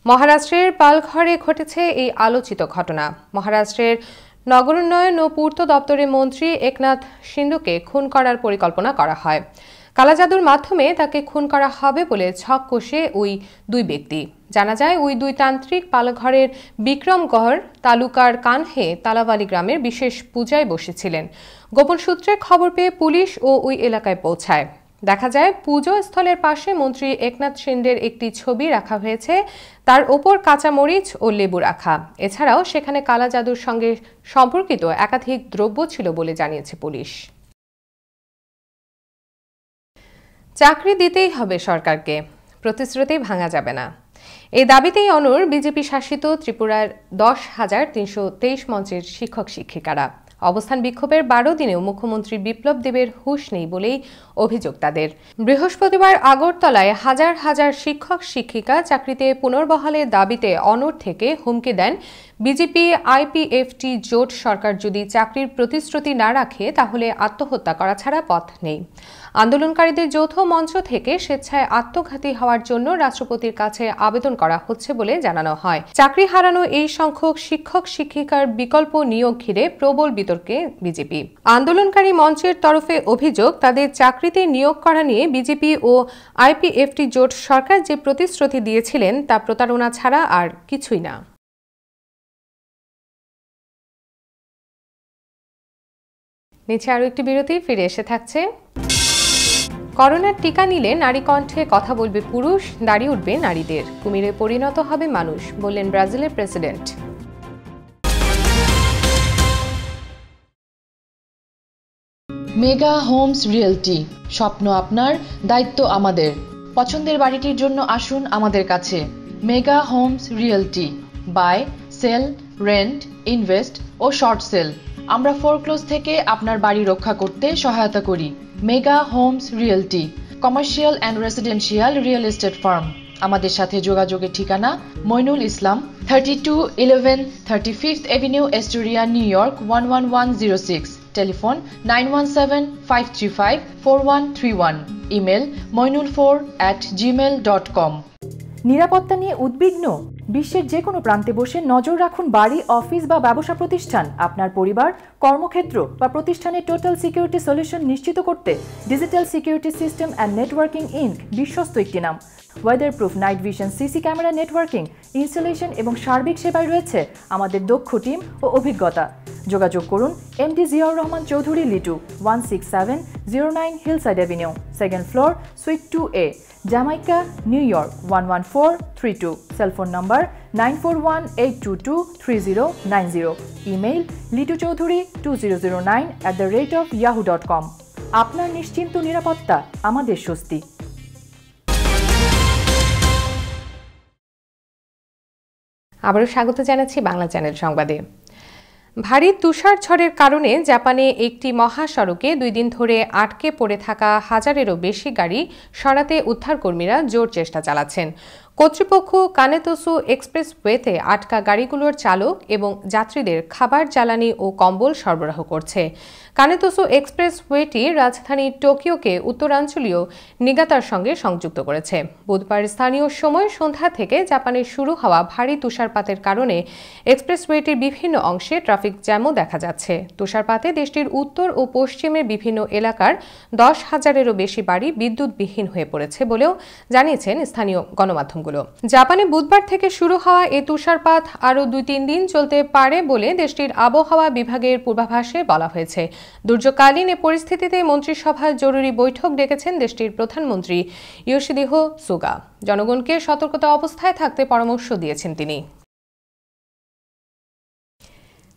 C: মহারাষ্ট্রের পালঘরে ঘটেছে এই আলোচিত ঘটনা। মহারাষ্ট্রের নগরোন্নয়ন ও পূর্ত দপ্তরের মন্ত্রী একনাথ শিন্দেকে খুন করার পরিকল্পনা করা হয়। কালাজাদুর মাধ্যমে তাকে খুন করা হবে বলে ছক কষে ওই 2 ব্যক্তি। জানা যায়, ওই 2 তান্ত্রিক পালঘরের বিক্রমগড় তালুকার কানহে তালাওয়ালি গ্রামের বিশেষ পূজায় বসেছিলেন। গোপন সূত্রে খবর পেয়ে পুলিশ ও ওই এলাকায় পৌঁছায়। দেখা যায়, পুজো স্থলের পাশে মন্ত্রী একনাথ শিন্দের একটি ছবি রাখা হয়েছে, তার ওপর কাঁচা মরিচ ও লেবু রাখা। এছাড়াও সেখানে কালা জাদুর সঙ্গে সম্পর্কিত একাধিক দ্রব্য ছিল বলে জানিয়েছে পুলিশ। চাকরি দিতেই হবে সরকারকে, প্রতিশ্রুতি ভাঙা যাবে না, এই দাবিতেই অনড় বিজেপি শাসিত ত্রিপুরার 10,323 মঞ্চের শিক্ষক শিক্ষিকারা। অবস্থান বিক্ষোভের 12 দিনেও মুখ্যমন্ত্রী বিপ্লব দেবের হুঁশ নেই বলেই অভিযোগ তাদের। বৃহস্পতিবার আগরতলায় হাজার হাজার শিক্ষক শিক্ষিকা চাকরিতে পুনর্বহালের দাবিতে অনড় থেকে হুমকি দেন, বিজেপি আইপিএফটি জোট সরকার যদি চাকরির প্রতিশ্রুতি না রাখে তাহলে আত্মহত্যা করা ছাড়া পথ নেই। আন্দোলনকারীদের যৌথ মঞ্চ থেকে স্বেচ্ছায় আত্মঘাতী হওয়ার জন্য রাষ্ট্রপতির কাছে আবেদন করা হচ্ছে বলে জানানো হয়। চাকরি হারানো এই সংখ্যক শিক্ষক শিক্ষিকার বিকল্প নিয়োগ ঘিরে প্রবল বিতর্কে বিজেপি। আন্দোলনকারী মঞ্চের তরফে অভিযোগ, তাদের চাকরিতে নিয়োগ করা নিয়ে বিজেপি ও আইপিএফটি জোট সরকার যে প্রতিশ্রুতি দিয়েছিলেন তা প্রতারণা ছাড়া আর কিছুই না। নিচে আরও একটি বিরতি, ফিরে এসে থাকছে করোনার টিকা নিলে নারী কণ্ঠে কথা বলবে পুরুষ, দাঁড়িয়ে উঠবে নারীদের, কুমিরে পরিণত হবে মানুষ, বললেন ব্রাজিলের প্রেসিডেন্ট।
F: মেগা হোমস রিয়েলটি, স্বপ্ন আপনার, দায়িত্ব আমাদের। পছন্দের বাড়িটির জন্য আসুন আমাদের কাছে। Mega Homes Realty, buy, sell, rent, invest ও শর্ট সেল। আমরা ফোরক্লোজ থেকে আপনার বাড়ি রক্ষা করতে সহায়তা করি। Mega Homes Realty, commercial and residential real estate firm. আমাদের সাথে যোগাযোগের ঠিকানা Moinul Islam, 3211 35th Avenue, Astoria, New York 11106। Telephone 9175354131। Email moinul4@gmail.com।
Q: নিরাপত্তা নিয়ে উদ্বিগ্ন? বিশ্বের যে কোনো প্রান্তে বসে নজর রাখুন বাড়ি, অফিস বা ব্যবসা প্রতিষ্ঠান। আপনার পরিবার, কর্মক্ষেত্র বা প্রতিষ্ঠানের টোটাল সিকিউরিটি সলিউশন নিশ্চিত করতে digital security system and networking Inc বিশ্বস্ত একটি নাম। Weatherproof night vision, CC camera, networking, installation এবং সার্বিক সেবায় রয়েছে আমাদের দক্ষ টিম ও অভিজ্ঞতা। যোগাযোগ করুন MD Ziaur Rahman Chowdhury Litu, 16709 hillside avenue, second floor, sweet 2A, Jamaica, new York 11432। Cellphone number 9418223090। Email lituchaudhuri2009@yahoo.com। আপনার নিশ্চিন্ত নিরাপত্তা আমাদের স্বস্তি।
C: আবারও স্বাগত জানাচ্ছি বাংলা চ্যানেল সংবাদে। ভারী তুষার ঝড়ের কারণে জাপানে একটি মহাসড়কে 2 দিন ধরে আটকে পড়ে থাকা হাজারেরও বেশি গাড়ি সরাতে উদ্ধারকর্মীরা জোর চেষ্টা চালাচ্ছেন। কর্তৃপক্ষ কানেতোসু এক্সপ্রেসওয়েতে আটকা গাড়িগুলোর চালক এবং যাত্রীদের খাবার, জ্বালানি ও কম্বল সরবরাহ করছে। কানেতোসু এক্সপ্রেসওয়েটি রাজধানী টোকিওকে উত্তরাঞ্চলীয় নিগাতার সঙ্গে সংযুক্ত করেছে। বুধবার স্থানীয় সময় সন্ধ্যা থেকে জাপানে শুরু হওয়া ভারী তুষারপাতের কারণে এক্সপ্রেসওয়েটির বিভিন্ন অংশে ট্রাফিক জ্যামও দেখা যাচ্ছে। তুষারপাতে দেশটির উত্তর ও পশ্চিমের বিভিন্ন এলাকার 10,000-এরও বেশি বাড়ি বিদ্যুৎবিহীন হয়ে পড়েছে বলেও জানিয়েছেন স্থানীয় গণমাধ্যম। জাপানে বুধবার থেকে শুরু হওয়া এই তুষারপাত আরও 2-3 দিন চলতে পারে বলে দেশটির আবহাওয়া বিভাগের পূর্বাভাসে বলা হয়েছে। দুর্যোগকালীন এ পরিস্থিতিতে মন্ত্রিসভার জরুরি বৈঠক ডেকেছেন দেশটির প্রধানমন্ত্রী ইয়োশিহিদে সুগা। জনগণকে সতর্কতা অবস্থায় থাকতে পরামর্শ দিয়েছেন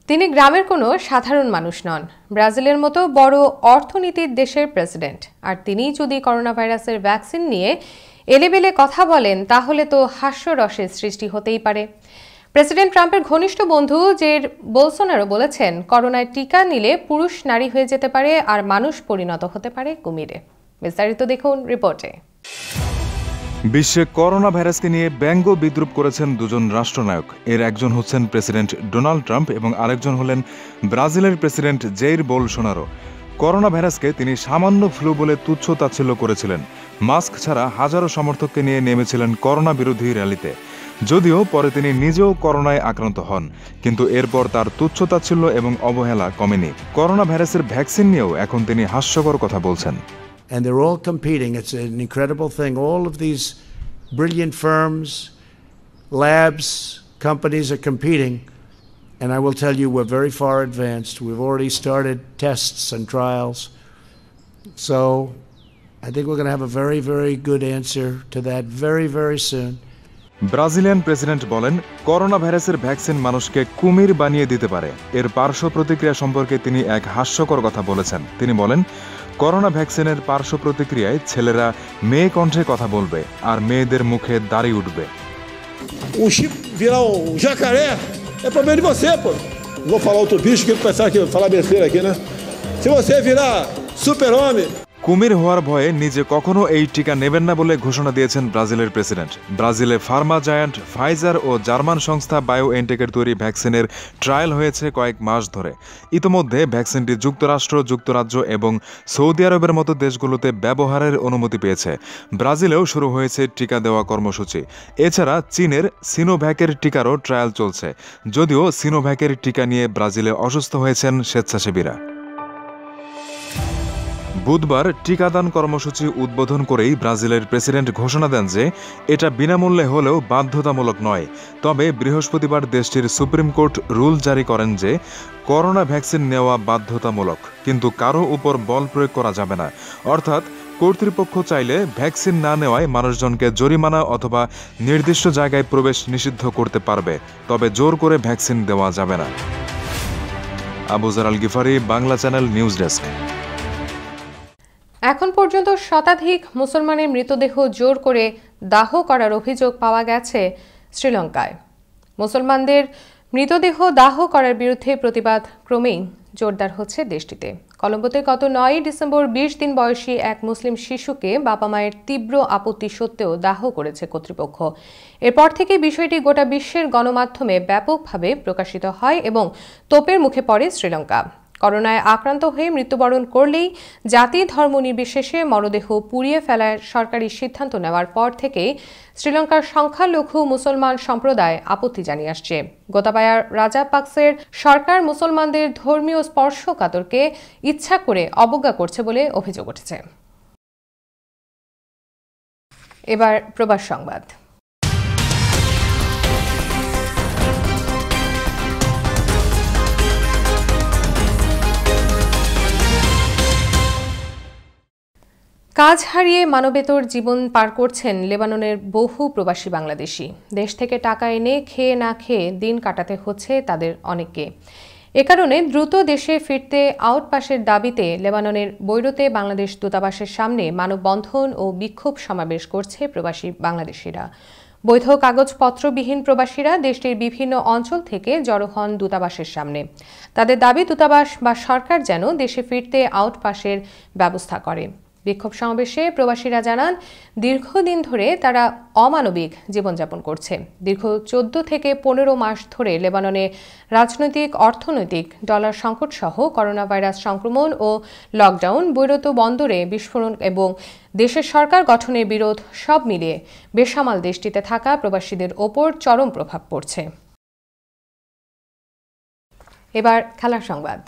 C: তিনি গ্রামের কোনো সাধারণ মানুষ নন। ব্রাজিলের মতো বড় অর্থনীতির দেশের প্রেসিডেন্ট, আর তিনি যদি করোনা ভাইরাসের ভ্যাকসিন নিয়ে এলেবেলে কথা বলেন তাহলে তো হাস্যরসের সৃষ্টি হতেই পারে। প্রেসিডেন্ট ট্রাম্পের ঘনিষ্ঠ বন্ধু জের বোলসোনারো বলেছেন, করোনায় টিকা নিলে পুরুষ নারী হয়ে যেতে পারে আর মানুষ পরিণত হতে পারে কুমিরে। বিস্তারিত দেখুন রিপোর্টে।
R: বিশ্বে করোনা ভাইরাসকে নিয়ে ব্যঙ্গ বিদ্রুপ করেছেন দুজন রাষ্ট্রনায়ক। এর একজন হচ্ছেন প্রেসিডেন্ট ডোনাল্ড ট্রাম্প এবং আরেকজন হলেন ব্রাজিলের প্রেসিডেন্ট জেইর বোলসোনারো। করোনা ভাইরাসকে তিনি সামান্য ফ্লু বলে তুচ্ছ তাচ্ছিল্য করেছিলেন। মাস্ক ছাড়া হাজারো সমর্থককে নিয়ে নেমেছিলেন করোনা বিরোধী র্যালিতে। যদিও পরে তিনি নিজেও করোনায় আক্রান্ত হন, কিন্তু এরপর তার তুচ্ছ তাচ্ছিল্য এবং অবহেলা কমেনি। করোনা ভাইরাসের ভ্যাকসিন নিয়েও এখন তিনি হাস্যকর কথা বলছেন।
S: And they're all competing. It's an incredible thing. All of these brilliant firms, labs, companies are competing. And I will tell you, we're very far advanced. We've already started tests and trials. So I think we're going to have a very, very good answer to that very, very soon.
R: Brazilian president বলেন, corona ভাইরাসের vaccine মানুষকে কুমির বানিয়ে দিতে পারে। এর পার্শ্ব প্রতিক্রিয়া সম্পর্কে তিনি এক হাস্যকর কথা বলেছেন। তিনি বলেন, করোনা ভ্যাকসিনের পার্শ্ব প্রতিক্রিয়ায় ছেলেরা মেয়ে কণ্ঠে কথা বলবে আর মেয়েদের মুখে দাড়ি উঠবে।
T: chip virar jacaré é problema de você, pô. Não vou falar outro bicho que pensar que falar besteira aqui, né? Se você virar super-homem,
R: কুমির হওয়ার ভয়ে নিজে কখনো এই টিকা নেবেন না বলে ঘোষণা দিয়েছেন ব্রাজিলের প্রেসিডেন্ট। ব্রাজিলে ফার্মা জায়ান্ট ফাইজার ও জার্মান সংস্থা বায়োএনটেকের তৈরি ভ্যাকসিনের ট্রায়াল হয়েছে কয়েক মাস ধরে। ইতোমধ্যে ভ্যাকসিনটি যুক্তরাষ্ট্র, যুক্তরাজ্য এবং সৌদি আরবের মতো দেশগুলোতে ব্যবহারের অনুমতি পেয়েছে। ব্রাজিলেও শুরু হয়েছে টিকা দেওয়া কর্মসূচি। এছাড়া চীনের সিনোভ্যাকের টিকারও ট্রায়াল চলছে, যদিও সিনোভ্যাকের টিকা নিয়ে ব্রাজিলে অসুস্থ হয়েছেন স্বেচ্ছাসেবীরা। বুধবার টিকাদান কর্মসূচি উদ্বোধন করেই ব্রাজিলের প্রেসিডেন্ট ঘোষণা দেন যে এটা বিনামূল্যে হলেও বাধ্যতামূলক নয়। তবে বৃহস্পতিবার দেশটির সুপ্রিম কোর্ট রুল জারি করেন যে করোনা ভ্যাকসিন নেওয়া বাধ্যতামূলক, কিন্তু কারো উপর বল প্রয়োগ করা যাবে না। অর্থাৎ কর্তৃপক্ষ চাইলে ভ্যাকসিন না নেওয়ায় মানুষজনকে জরিমানা অথবা নির্দিষ্ট জায়গায় প্রবেশ নিষিদ্ধ করতে পারবে, তবে জোর করে ভ্যাকসিন দেওয়া যাবে না। Abuzar Al Gifari, Bangla channel, news desk.
C: এখন পর্যন্ত শতাধিক মুসলমানের মৃতদেহ জোর করে দাহ করার অভিযোগ পাওয়া গেছে শ্রীলঙ্কায়। মুসলমানদের মৃতদেহ দাহ করার বিরুদ্ধে প্রতিবাদ ক্রমেই জোরদার হচ্ছে দেশটিতে। কলম্বোতে গত 9 ডিসেম্বর 20 দিন বয়সী এক মুসলিম শিশুকে বাবা মায়ের তীব্র আপত্তি সত্ত্বেও দাহ করেছে কর্তৃপক্ষ। এরপর থেকে বিষয়টি গোটা বিশ্বের গণমাধ্যমে ব্যাপকভাবে প্রকাশিত হয় এবং তোপের মুখে পড়ে শ্রীলঙ্কা। করোনায় আক্রান্ত হয়ে মৃত্যুবরণ করলেই জাতি ধর্ম নির্বিশেষে মরদেহ পুড়িয়ে ফেলার সরকারি সিদ্ধান্ত নেওয়ার পর থেকে শ্রীলঙ্কার সংখ্যালঘু মুসলমান সম্প্রদায় আপত্তি জানিয়ে আসছে। গোতাবায়া রাজাপাকসের সরকার মুসলমানদের ধর্মীয় স্পর্শকাতরকে ইচ্ছা করে অবজ্ঞা করছে বলে অভিযোগ উঠেছে। এবার প্রবাস সংবাদ। কাজ হারিয়ে মানবেতর জীবন পার করছেন লেবাননের বহু প্রবাসী বাংলাদেশি। দেশ থেকে টাকা এনে খেয়ে না খেয়ে দিন কাটাতে হচ্ছে তাদের অনেককে। এ কারণে দ্রুত দেশে ফিরতে আউটপাসের দাবিতে লেবাননের বৈরুতে বাংলাদেশ দূতাবাসের সামনে মানববন্ধন ও বিক্ষোভ সমাবেশ করছে প্রবাসী বাংলাদেশিরা। বৈধ কাগজপত্রবিহীন প্রবাসীরা দেশটির বিভিন্ন অঞ্চল থেকে জড়ো হন দূতাবাসের সামনে। তাদের দাবি দূতাবাস বা সরকার যেন দেশে ফিরতে আউটপাসের ব্যবস্থা করে। বিক্ষোভ সমাবেশে প্রবাসীরা জানান, দীর্ঘদিন ধরে তারা অমানবিক জীবনযাপন করছে। দীর্ঘ 14 থেকে 15 মাস ধরে লেবাননে রাজনৈতিক, অর্থনৈতিক, ডলার সংকট সহ করোনা ভাইরাস সংক্রমণ ও লকডাউন, বৈরুত বন্দরে বিস্ফোরণ এবং দেশের সরকার গঠনের বিরোধ সব মিলিয়ে বেসামাল দেশটিতে থাকা প্রবাসীদের ওপর চরম প্রভাব পড়ছে। এবার খেলার সংবাদ।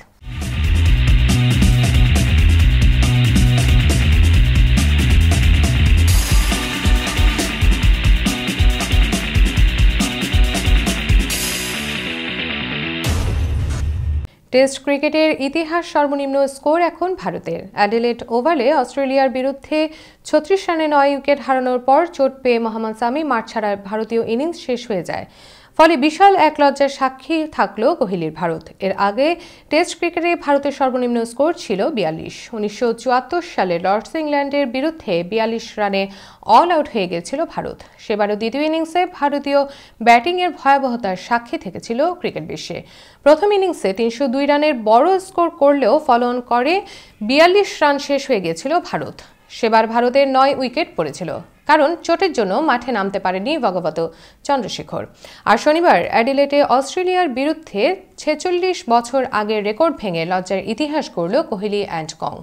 C: টেস্ট ক্রিকেটের ইতিহাস সর্বনিম্ন স্কোর এখন ভারতের। অ্যাডিলেড ওভালে অস্ট্রেলিয়ার বিরুদ্ধে 36 রানে 9 উইকেট হারানোর পর চোট পেয়ে মোহাম্মদ সামি মাঠ ছাড়ার ভারতীয় ইনিংস শেষ হয়ে যায়। ফলে বিশাল এক লজ্জার সাক্ষী থাকল কোহলির ভারত। এর আগে টেস্ট ক্রিকেটে ভারতের সর্বনিম্ন স্কোর ছিল 42। 1974 সালে লর্ডস ইংল্যান্ডের বিরুদ্ধে 42 রানে অল আউট হয়ে গিয়েছিল ভারত। সেবারও দ্বিতীয় ইনিংসে ভারতীয় ব্যাটিংয়ের ভয়াবহতার সাক্ষী থেকেছিল ক্রিকেট বিশ্বে। প্রথম ইনিংসে 302 রানের বড় স্কোর করলেও ফলোঅন করে 42 রান শেষ হয়ে গিয়েছিল ভারত। সেবার ভারতের 9 উইকেট পড়েছিল, কারণ চোটের জন্য মাঠে নামতে পারেনি ভগবত চন্দ্রশেখর। আর শনিবার অ্যাডিলেডে অস্ট্রেলিয়ার বিরুদ্ধে 46 বছর আগের রেকর্ড ভেঙে লজ্জার ইতিহাস গড়ল কোহলি অ্যান্ড কং।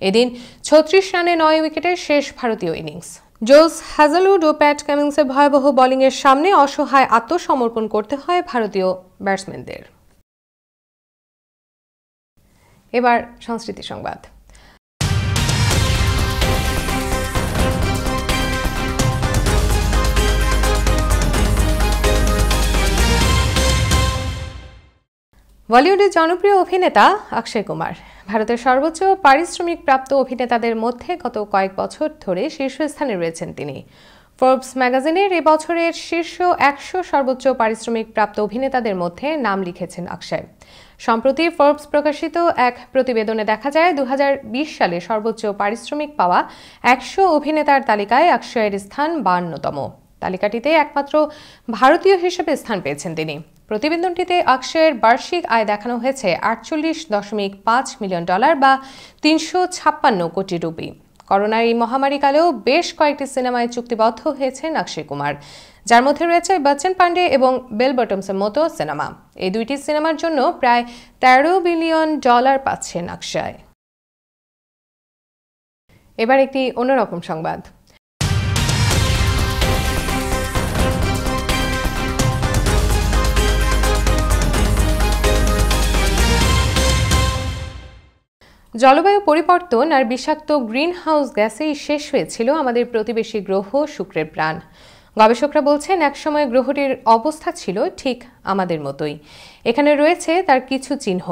C: এদিন 36 রানে 9 উইকেটের শেষ ভারতীয় ইনিংস। জোস হ্যাজেলউড ও প্যাট কামিন্সের ভয়াবহ বোলিংয়ের সামনে অসহায় আত্মসমর্পণ করতে হয় ভারতীয় ব্যাটসম্যানদের। এবার সংস্কৃতি সংবাদ। বলিউডের জনপ্রিয় অভিনেতা অক্ষয় কুমার ভারতের সর্বোচ্চ পারিশ্রমিক প্রাপ্ত অভিনেতাদের মধ্যে গত কয়েক বছর ধরে শীর্ষস্থানে রয়েছেন তিনি। ফোর্বস ম্যাগাজিনের এ বছরের শীর্ষ 100 সর্বোচ্চ পারিশ্রমিক প্রাপ্ত অভিনেতাদের মধ্যে নাম লিখেছেন অক্ষয়। সম্প্রতি ফোর্বস প্রকাশিত এক প্রতিবেদনে দেখা যায় 2020 সালে সর্বোচ্চ পারিশ্রমিক পাওয়া 100 অভিনেতার তালিকায় অক্ষয়ের স্থান 52তম। তালিকাটিতে একমাত্র ভারতীয় হিসেবে স্থান পেয়েছেন তিনি। প্রতিবেদনটিতে অক্ষয়ের বার্ষিক আয় দেখানো হয়েছে $48.5 মিলিয়ন বা 356 কোটি রুপি। করোনার এই মহামারীকালেও বেশ কয়েকটি সিনেমায় চুক্তিবদ্ধ হয়েছেন অক্ষয় কুমার, যার মধ্যে রয়েছে বচ্চন পান্ডে এবং বেল বটমসের মতো সিনেমা। এই দুইটি সিনেমার জন্য প্রায় $13 বিলিয়ন পাচ্ছেন অক্ষয়। এবার একটি অন্যরকম সংবাদ। জলবায়ু পরিবর্তন আর বিষাক্ত গ্রিন হাউস গ্যাসেই শেষ হয়েছিল আমাদের প্রতিবেশী গ্রহ শুক্রের প্রাণ। গবেষকরা বলছেন একসময় গ্রহটির অবস্থা ছিল ঠিক আমাদের মতোই, এখানে রয়েছে তার কিছু চিহ্ন।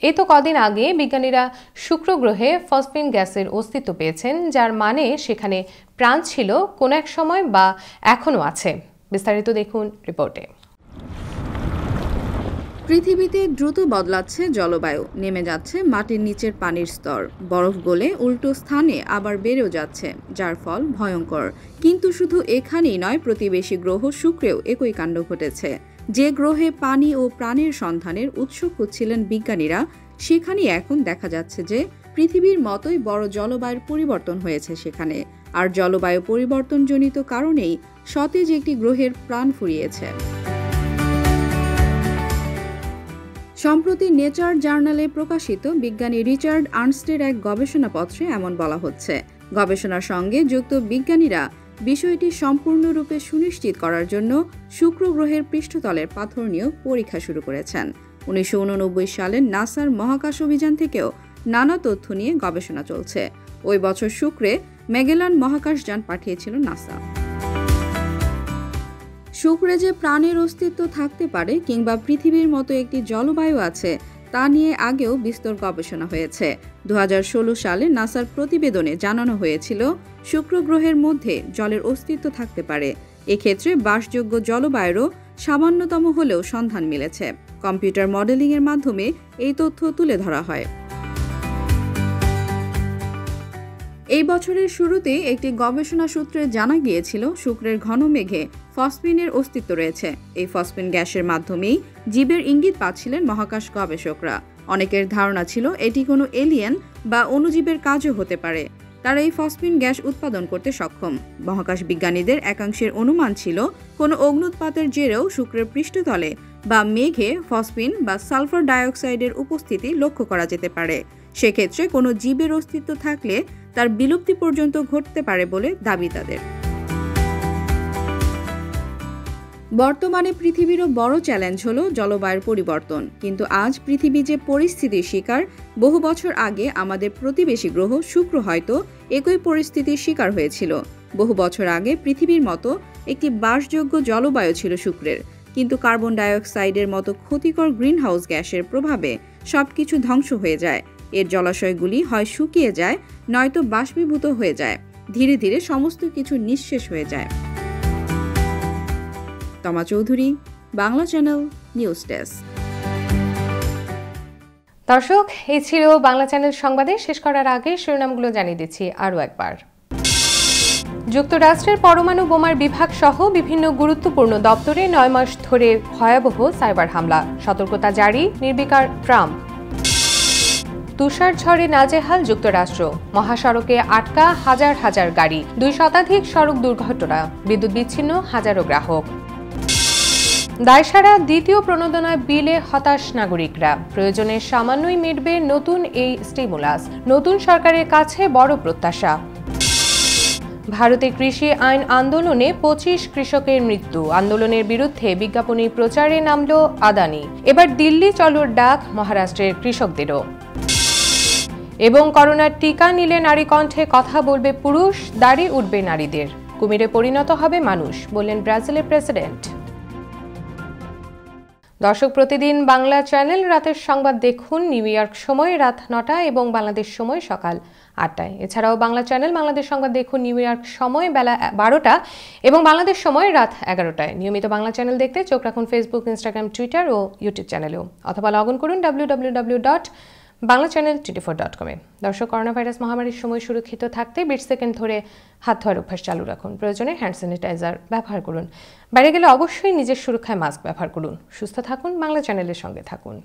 C: এই তো কদিন আগে বিজ্ঞানীরা শুক্র গ্রহে ফসফিন গ্যাসের অস্তিত্ব পেয়েছেন, যার মানে সেখানে প্রাণ ছিল কোনো এক সময় বা এখনও আছে। বিস্তারিত দেখুন রিপোর্টে।
U: পৃথিবীতে দ্রুত বদলাচ্ছে জলবায়ু, নেমে যাচ্ছে মাটির নিচের পানির স্তর, বরফ গলে উল্টো স্থানে আবার বেড়েও যাচ্ছে, যার ফল ভয়ঙ্কর। কিন্তু শুধু এখানেই নয়, প্রতিবেশী গ্রহ শুক্রেও একই কাণ্ড ঘটেছে। যে গ্রহে পানি ও প্রাণের সন্ধানের উৎস খুঁজছিলেন বিজ্ঞানীরা, সেখানেই এখন দেখা যাচ্ছে যে পৃথিবীর মতোই বড় জলবায়ুর পরিবর্তন হয়েছে সেখানে। আর জলবায়ু পরিবর্তনজনিত কারণেই সতেজ একটি গ্রহের প্রাণ ফুরিয়েছে। সম্প্রতি নেচার জার্নালে প্রকাশিত বিজ্ঞানী রিচার্ড আর্নস্টের এক গবেষণাপত্রে এমন বলা হচ্ছে। গবেষণার সঙ্গে যুক্ত বিজ্ঞানীরা বিষয়টি সম্পূর্ণরূপে সুনিশ্চিত করার জন্য শুক্র গ্রহের পৃষ্ঠতলের পাথর নিয়েও পরীক্ষা শুরু করেছেন। 1989 সালের নাসার মহাকাশ অভিযান থেকেও নানা তথ্য নিয়ে গবেষণা চলছে। ওই বছর শুক্রে ম্যাগেলান মহাকাশযান পাঠিয়েছিল নাসা। শুক্রে যে প্রাণের অস্তিত্ব থাকতে পারে কিংবা পৃথিবীর মতো একটি জলবায়ু আছে, তা নিয়ে আগেও বিস্তর গবেষণা হয়েছে। 2016 সালে নাসার প্রতিবেদনে জানানো হয়েছিল শুক্র গ্রহের মধ্যে জলের অস্তিত্ব থাকতে পারে। এক্ষেত্রে বাসযোগ্য জলবায়ুরও সামান্যতম হলেও সন্ধান মিলেছে। কম্পিউটার মডেলিংয়ের মাধ্যমে এই তথ্য তুলে ধরা হয়। এই বছরের শুরুতে একটি গবেষণা সূত্রে জানা গিয়েছিল শুক্রের ঘন মেঘে ফসফিনের অস্তিত্ব রয়েছে। এই ফসফিন গ্যাসের মাধ্যমেই জীবের ইঙ্গিত পাচ্ছিলেন মহাকাশ গবেষকরা। অনেকের ধারণা ছিল এটি কোনো এলিয়েন বা অণুজীবের কাজও হতে পারে। তারা এই ফসফিন গ্যাস উৎপাদন করতে সক্ষম। মহাকাশ বিজ্ঞানীদের একাংশের অনুমান ছিল কোনো অগ্নুৎপাতের জেরেও শুক্রের পৃষ্ঠতলে বা মেঘে ফসফিন বা সালফার ডাইঅক্সাইডের উপস্থিতি লক্ষ্য করা যেতে পারে। সেক্ষেত্রে কোনো জীবের অস্তিত্ব থাকলে তার বিলুপ্তি পর্যন্ত ঘটতে পারে বলে দাবি তাদের। বর্তমানে পৃথিবীরও বড় চ্যালেঞ্জ হলো জলবায়ুর পরিবর্তন। কিন্তু আজ পৃথিবী যে পরিস্থিতির শিকার, বহু বছর আগে আমাদের প্রতিবেশী গ্রহ শুক্র হয়তো একই পরিস্থিতির শিকার হয়েছিল। বহু বছর আগে পৃথিবীর মতো একটি বাসযোগ্য জলবায়ু ছিল শুক্রের, কিন্তু কার্বন ডাইঅক্সাইডের মতো ক্ষতিকর গ্রিনহাউস গ্যাসের প্রভাবে সবকিছু ধ্বংস হয়ে যায়। এর জলাশয়গুলি হয় শুকিয়ে যায়, নয়তো বাষ্পীভূত হয়ে যায়। ধীরে ধীরে সমস্ত কিছু নিঃশেষ হয়ে যায়। তমা Chowdhury, Bangla channel, news desk.
C: দর্শক, এই ছিল বাংলা চ্যানেল সংবাদে। শেষ করার আগে শিরোনামগুলো জানিয়ে দিচ্ছি আরও একবার। যুক্তরাষ্ট্রের পরমাণু বোমার বিভাগ সহ বিভিন্ন গুরুত্বপূর্ণ দপ্তরে 9 মাস ধরে ভয়াবহ সাইবার হামলা, সতর্কতা জারি নির্বিকার ট্রাম্প। তুষার ঝড়ে নাজেহাল যুক্তরাষ্ট্র, মহাসড়কে আটকা হাজার হাজার গাড়ি, 2 শতাধিক সড়ক দুর্ঘটনা, বিদ্যুৎ বিচ্ছিন্ন হাজারো গ্রাহক। দায়সারা দ্বিতীয় প্রণোদনা বিলে হতাশ নাগরিকরা, প্রয়োজনে সামান্যই মিটবে নতুন এই স্টিমুলাস, নতুন সরকারের কাছে বড় প্রত্যাশা। ভারতে কৃষি আইন আন্দোলনে 25 কৃষকের মৃত্যু, আন্দোলনের বিরুদ্ধে বিজ্ঞাপনী প্রচারে নামল আদানি। এবার দিল্লি চলোর ডাক মহারাষ্ট্রের কৃষকদেরও। এবং করোনার টিকা নিলে নারী কণ্ঠে কথা বলবে পুরুষ, দাড়ি উঠবে নারীদের, কুমিরে পরিণত হবে মানুষ, বললেন ব্রাজিলের প্রেসিডেন্ট। দর্শক, প্রতিদিন বাংলা চ্যানেল রাতের সংবাদ দেখুন নিউ ইয়র্ক সময় রাত 9টায় এবং বাংলাদেশ সময় সকাল 8টায়। এছাড়াও বাংলা চ্যানেল বাংলাদেশ সংবাদ দেখুন নিউ ইয়র্ক সময় বেলা 12টা এবং বাংলাদেশ সময় রাত 11টায়। নিয়মিত বাংলা চ্যানেল দেখতে চোখ রাখুন ফেসবুক, ইনস্টাগ্রাম, টুইটার ও ইউটিউব চ্যানেলেও, অথবা লগ ইন করুন www.banglaChannel24.com। দর্শক, করোনা ভাইরাস মহামারীর সময় সুরক্ষিত থাকতে 20 সেকেন্ড ধরে হাত ধোয়ার অভ্যাস চালু রাখুন। প্রয়োজনে হ্যান্ড স্যানিটাইজার ব্যবহার করুন। বাইরে গেলে অবশ্যই নিজের সুরক্ষায় মাস্ক ব্যবহার করুন। সুস্থ থাকুন, বাংলা চ্যানেলের সঙ্গে থাকুন।